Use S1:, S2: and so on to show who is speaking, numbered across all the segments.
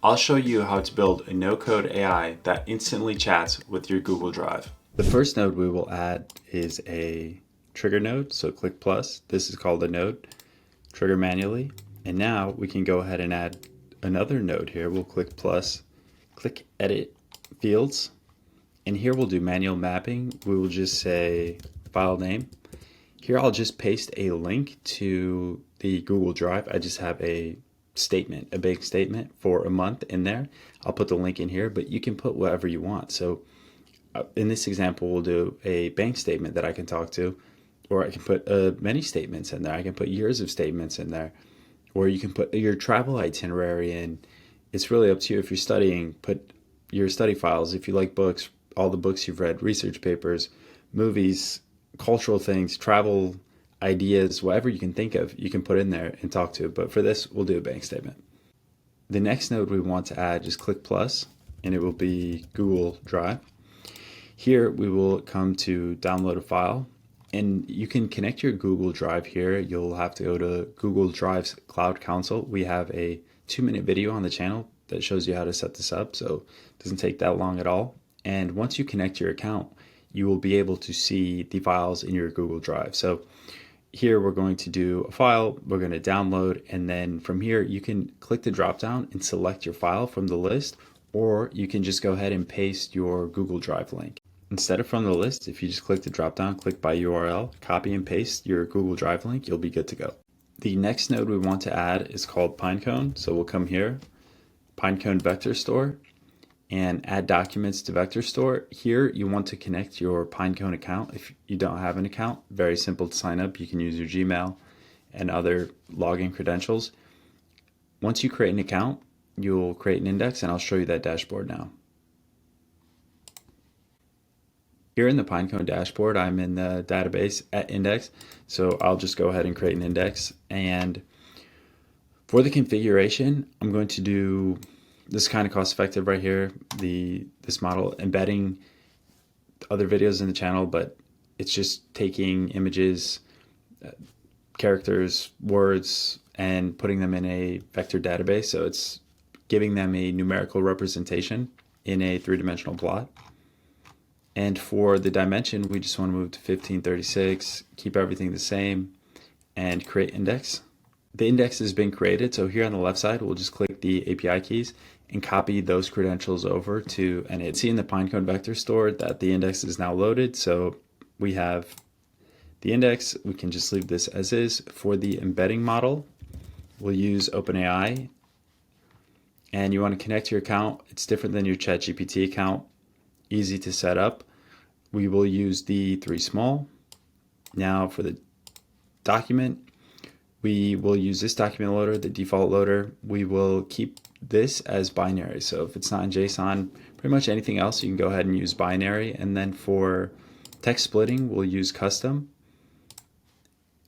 S1: I'll show you how to build a no-code AI that instantly chats with your Google Drive. The first node we will add is a trigger node, so click plus. This is called a node, trigger manually. And now we can go ahead and add another node here. We'll click plus, click edit fields, and here we'll do manual mapping. We will just say file name. Here I'll just paste a link to the Google Drive. I just have a statement, a big statement for a month in there. I'll put the link in here, but you can put whatever you want. So in this example, we'll do a bank statement that I can talk to, or I can put many statements in there. I can put years of statements in there, or you can put your travel itinerary in. It's really up to you. If you're studying, put your study files. If you like books, all the books you've read, research papers, movies, cultural things, travel ideas, whatever you can think of, you can put in there and talk to. But for this, we'll do a bank statement. The next node we want to add, just click plus, and it will be Google Drive. Here we will come to download a file, and you can connect your Google Drive here. You'll have to go to Google Drive's Cloud Console. We have a 2-minute video on the channel that shows you how to set this up, so it doesn't take that long at all. And once you connect your account, you will be able to see the files in your Google Drive. So here we're going to do a file, we're going to download, and then from here you can click the drop down and select your file from the list, or you can just go ahead and paste your Google Drive link. Instead of from the list, if you just click the drop down, click by URL, copy and paste your Google Drive link, you'll be good to go. The next node we want to add is called Pinecone. So we'll come here, Pinecone Vector Store, and add documents to Vector Store. Here you want to connect your Pinecone account. If you don't have an account, very simple to sign up. You can use your Gmail and other login credentials. Once you create an account, you'll create an index, and I'll show you that dashboard now. Here in the Pinecone dashboard, I'm in the database at index, so I'll just go ahead and create an index. And for the configuration, I'm going to do this kind of cost effective right here, this model, embedding other videos in the channel, but it's just taking images, characters, words, and putting them in a vector database. So it's giving them a numerical representation in a 3-dimensional plot. And for the dimension, we just want to move to 1536, keep everything the same, and create index. The index has been created, so here on the left side, we'll just click the API keys and copy those credentials over to, and it's in the Pinecone Vector Store that the index is now loaded. So we have the index, we can just leave this as is. For the embedding model, we'll use OpenAI, and you want to connect your account. It's different than your ChatGPT account, easy to set up. We will use the 3 small. Now for the document, we will use this document loader, the default loader. We will keep this as binary. So if it's not in JSON, pretty much anything else, you can go ahead and use binary. And then for text splitting, we'll use custom.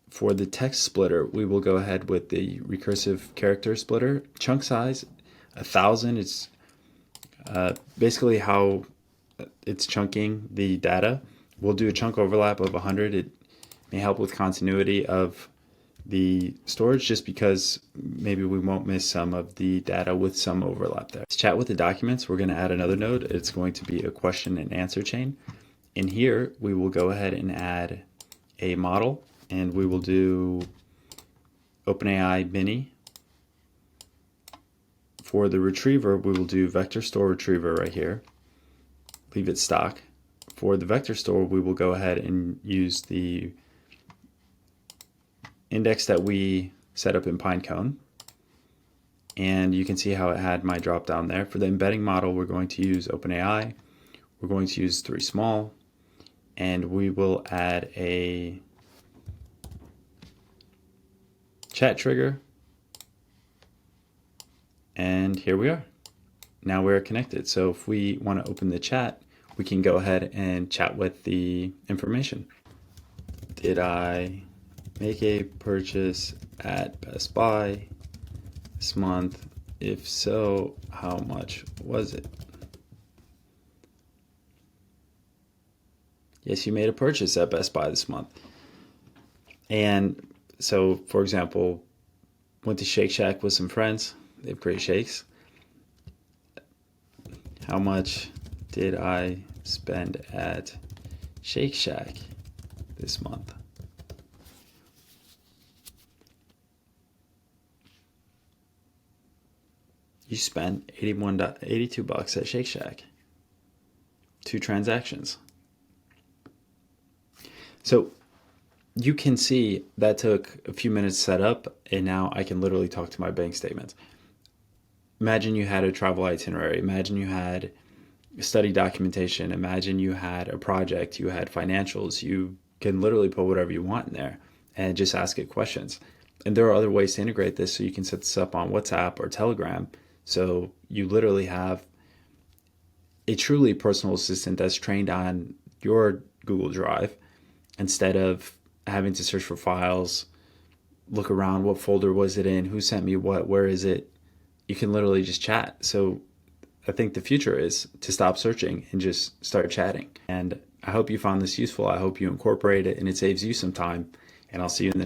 S1: For the text splitter, we will go ahead with the recursive character splitter. Chunk size, 1,000. It's basically how it's chunking the data. We'll do a chunk overlap of 100. It may help with continuity of the storage, just because maybe we won't miss some of the data with some overlap there. Let's chat with the documents. We're going to add another node. It's going to be a question and answer chain. In here, we will go ahead and add a model, and we will do OpenAI Mini. For the retriever, we will do Vector Store Retriever right here. Leave it stock. For the Vector Store, we will go ahead and use the index that we set up in Pinecone, and you can see how it had my drop down there. For the embedding model, we're going to use OpenAI, we're going to use 3 small, and we will add a chat trigger, and here we are. Now we're connected. So if we want to open the chat, we can go ahead and chat with the information. Did I make a purchase at Best Buy this month? If so, how much was it? Yes, you made a purchase at Best Buy this month. And so, for example, went to Shake Shack with some friends. They have great shakes. How much did I spend at Shake Shack this month? You spent $82 at Shake Shack. 2 transactions. So you can see that took a few minutes to set up, and now I can literally talk to my bank statements. Imagine you had a travel itinerary. Imagine you had study documentation. Imagine you had a project. You had financials. You can literally put whatever you want in there and just ask it questions. And there are other ways to integrate this, so you can set this up on WhatsApp or Telegram. So you literally have a truly personal assistant that's trained on your Google Drive instead of having to search for files, look around, what folder was it in, who sent me what, where is it? You can literally just chat. So I think the future is to stop searching and just start chatting. And I hope you found this useful. I hope you incorporate it and it saves you some time. And I'll see you in the next